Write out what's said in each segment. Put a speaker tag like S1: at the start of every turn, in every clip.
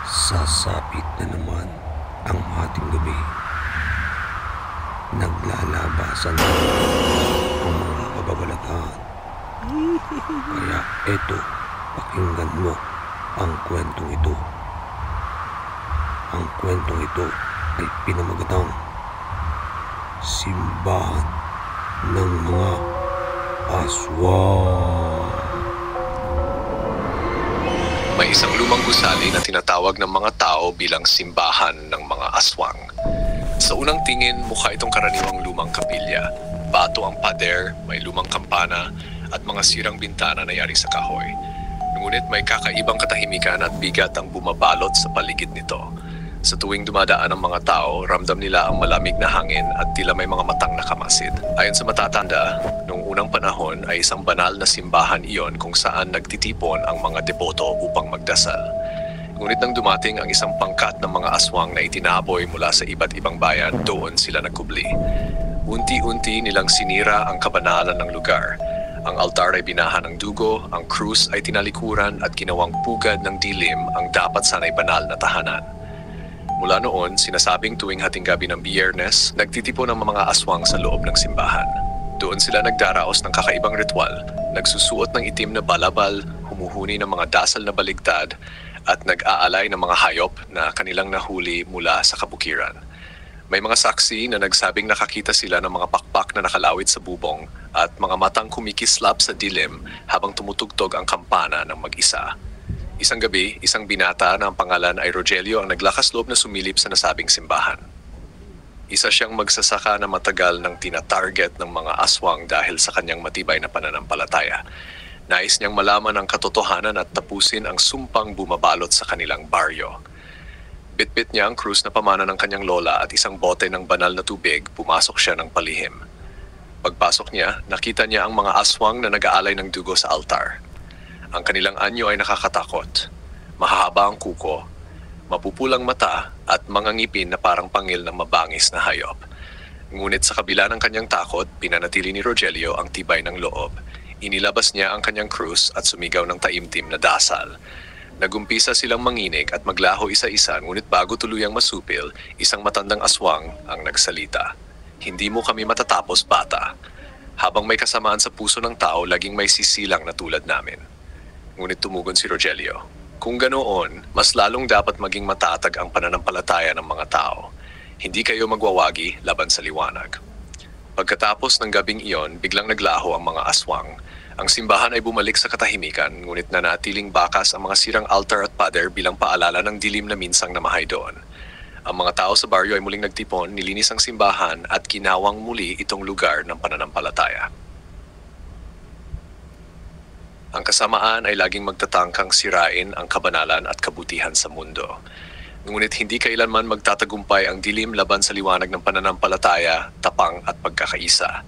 S1: Sasapit na naman ang ating gabi. Naglalabasan na ang mga kababalaghan. Kaya eto, pakinggan mo ang kwentong ito. Ang kwentong ito ay pinamagatang Simbahan ng mga Aswang.
S2: May isang lumang gusali na tinatawag ng mga tao bilang simbahan ng mga aswang. Sa unang tingin, mukha itong karaniwang lumang kapilya. Bato ang pader, may lumang kampana, at mga sirang bintana na yari sa kahoy. Ngunit may kakaibang katahimikan at bigat ang bumabalot sa paligid nito. Sa tuwing dumadaan ang mga tao, ramdam nila ang malamig na hangin at tila may mga matang nakamasid. Ayon sa matatanda, noong unang panahon ay isang banal na simbahan iyon kung saan nagtitipon ang mga deboto upang magdasal. Ngunit nang dumating ang isang pangkat ng mga aswang na itinaboy mula sa iba't ibang bayan, doon sila nagkubli. Unti-unti nilang sinira ang kabanalan ng lugar. Ang altar ay binahan ng dugo, ang krus ay tinalikuran at ginawang pugad ng dilim ang dapat sanay banal na tahanan. Mula noon, sinasabing tuwing hating gabi ng Biyernes, nagtitipon ang mga aswang sa loob ng simbahan. Doon sila nagdaraos ng kakaibang ritual, nagsusuot ng itim na balabal, humuhuni ng mga dasal na baligtad, at nag-aalay ng mga hayop na kanilang nahuli mula sa kabukiran. May mga saksi na nagsabing nakakita sila ng mga pakpak na nakalawit sa bubong at mga matang kumikislap sa dilim habang tumutugtog ang kampana ng mag-isa. Isang gabi, isang binata na ang pangalan ay Rogelio ang naglakas loob na sumilip sa nasabing simbahan. Isa siyang magsasaka na matagal nang tina-target ng mga aswang dahil sa kanyang matibay na pananampalataya. Nais niyang malaman ang katotohanan at tapusin ang sumpang bumabalot sa kanilang baryo. Bitbit niya ang krus na pamana ng kanyang lola at isang bote ng banal na tubig, pumasok siya ng palihim. Pagpasok niya, nakita niya ang mga aswang na nag-aalay ng dugo sa altar. Ang kanilang anyo ay nakakatakot. Mahahaba ang kuko, mapupulang mata at mga ngipin na parang pangil ng mabangis na hayop. Ngunit sa kabila ng kanyang takot, pinanatili ni Rogelio ang tibay ng loob. Inilabas niya ang kanyang krus at sumigaw ng taimtim na dasal. Nagumpisa silang manginig at maglaho isa-isa, ngunit bago tuluyang masupil, isang matandang aswang ang nagsalita. "Hindi mo kami matatapos, bata. Habang may kasamaan sa puso ng tao, laging may sisilang na tulad namin." Ngunit tumugon si Rogelio, "Kung ganoon, mas lalong dapat maging matatag ang pananampalataya ng mga tao. Hindi kayo magwawagi laban sa liwanag." Pagkatapos ng gabing iyon, biglang naglaho ang mga aswang. Ang simbahan ay bumalik sa katahimikan, ngunit nanatiling bakas ang mga sirang altar at pader bilang paalala ng dilim na minsang namahay doon. Ang mga tao sa baryo ay muling nagtipon, nilinis ang simbahan at kinawang muli itong lugar ng pananampalataya. Ang kasamaan ay laging magtatangkang sirain ang kabanalan at kabutihan sa mundo. Ngunit hindi kailanman magtatagumpay ang dilim laban sa liwanag ng pananampalataya, tapang at pagkakaisa.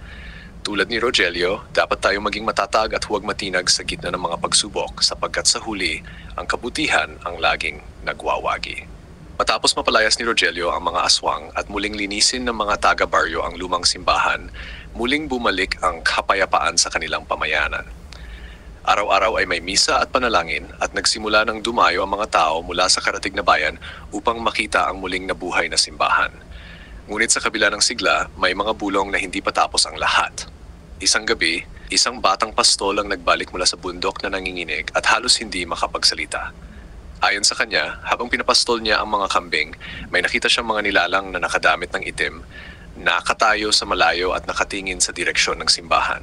S2: Tulad ni Rogelio, dapat tayong maging matatag at huwag matinag sa gitna ng mga pagsubok sapagkat sa huli, ang kabutihan ang laging nagwawagi. Matapos mapalayas ni Rogelio ang mga aswang at muling linisin ng mga taga-baryo ang lumang simbahan, muling bumalik ang kapayapaan sa kanilang pamayanan. Araw-araw ay may misa at panalangin at nagsimula ng dumayo ang mga tao mula sa karatig na bayan upang makita ang muling nabuhay na simbahan. Ngunit sa kabila ng sigla, may mga bulong na hindi patapos ang lahat. Isang gabi, isang batang pastol ang nagbalik mula sa bundok na nanginginig at halos hindi makapagsalita. Ayon sa kanya, habang pinapastol niya ang mga kambing, may nakita siyang mga nilalang na nakadamit ng itim, nakatayo sa malayo at nakatingin sa direksyon ng simbahan.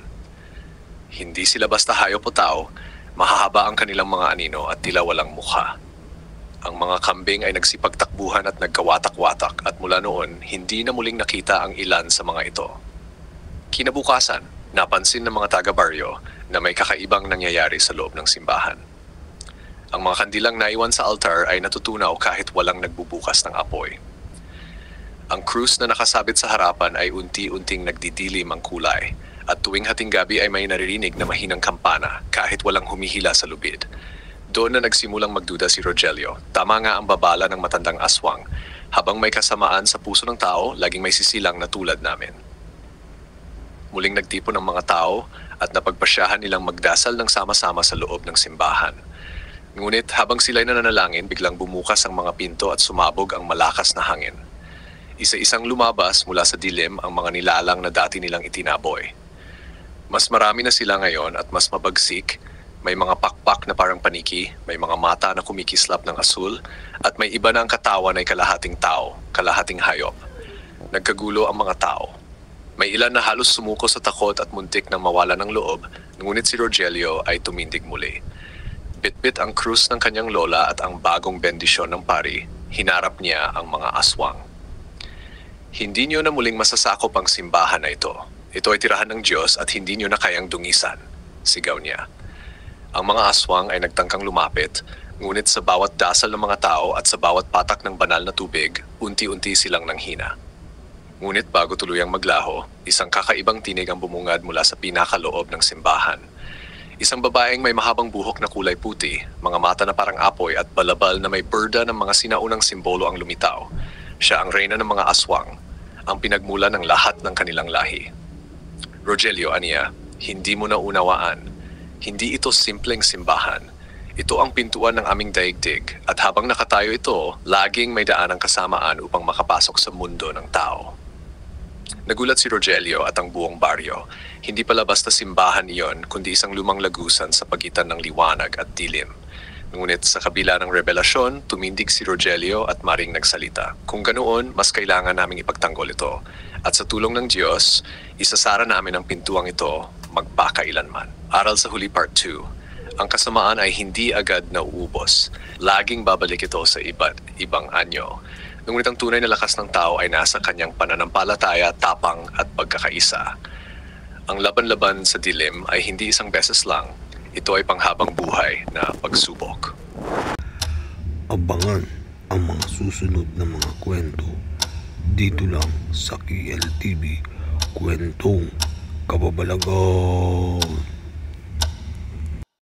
S2: Hindi sila basta hayop o tao, mahahaba ang kanilang mga anino at tila walang mukha. Ang mga kambing ay nagsipagtakbuhan at nagkawatak-watak at mula noon, hindi na muling nakita ang ilan sa mga ito. Kinabukasan, napansin ng mga taga-baryo na may kakaibang nangyayari sa loob ng simbahan. Ang mga kandilang naiwan sa altar ay natutunaw kahit walang nagbubukas ng apoy. Ang krus na nakasabit sa harapan ay unti-unting nagdidilim ang kulay. At tuwing hating gabi ay may naririnig na mahinang kampana kahit walang humihila sa lubid. Doon na nagsimulang magduda si Rogelio. Tama nga ang babala ng matandang aswang. Habang may kasamaan sa puso ng tao, laging may sisilang na tulad namin. Muling nagtipon ang mga tao at napagpasyahan nilang magdasal ng sama-sama sa loob ng simbahan. Ngunit habang sila'y nananalangin, biglang bumukas ang mga pinto at sumabog ang malakas na hangin. Isa-isang lumabas mula sa dilim ang mga nilalang na dati nilang itinaboy. Mas marami na sila ngayon at mas mabagsik. May mga pakpak na parang paniki, may mga mata na kumikislap ng asul, at may iba na ang katawan ay kalahating tao, kalahating hayop. Nagkagulo ang mga tao. May ilan na halos sumuko sa takot at muntik na mawala ng loob, ngunit si Rogelio ay tumindig muli. Bitbit ang krus ng kanyang lola at ang bagong bendisyon ng pari, hinarap niya ang mga aswang. Hindi niyo na muling masasakop ang simbahan na ito. Ito ay tirahan ng Diyos at hindi niyo na kayang dungisan, sigaw niya. Ang mga aswang ay nagtangkang lumapit, ngunit sa bawat dasal ng mga tao at sa bawat patak ng banal na tubig, unti-unti silang nanghina. Ngunit bago tuluyang maglaho, isang kakaibang tinig ang bumungad mula sa pinakaloob ng simbahan. Isang babaeng may mahabang buhok na kulay puti, mga mata na parang apoy at balabal na may burda ng mga sinaunang simbolo ang lumitaw. Siya ang reyna ng mga aswang, ang pinagmula ng lahat ng kanilang lahi. Rogelio, aniya, hindi mo na unawaan. Hindi ito simpleng simbahan. Ito ang pintuan ng aming daigdig at habang nakatayo ito, laging may daan ang kasamaan upang makapasok sa mundo ng tao. Nagulat si Rogelio at ang buong baryo. Hindi pala basta simbahan iyon, kundi isang lumang lagusan sa pagitan ng liwanag at dilim. Ngunit sa kabila ng revelasyon, tumindig si Rogelio at maring nagsalita. Kung ganoon, mas kailangan naming ipagtanggol ito. At sa tulong ng Diyos, isasara namin ang pintuang ito magpakailanman. Aral sa huli part 2. Ang kasamaan ay hindi agad nauubos. Laging babalik ito sa ibang anyo. Ngunit ang tunay na lakas ng tao ay nasa kanyang pananampalataya, tapang at pagkakaisa. Ang laban-laban sa dilim ay hindi isang beses lang. Ito ay panghabang buhay na pagsubok.
S1: Abangan ang mga susunod na mga kwento dito lang sa KLTV Kwentong Kababalagan.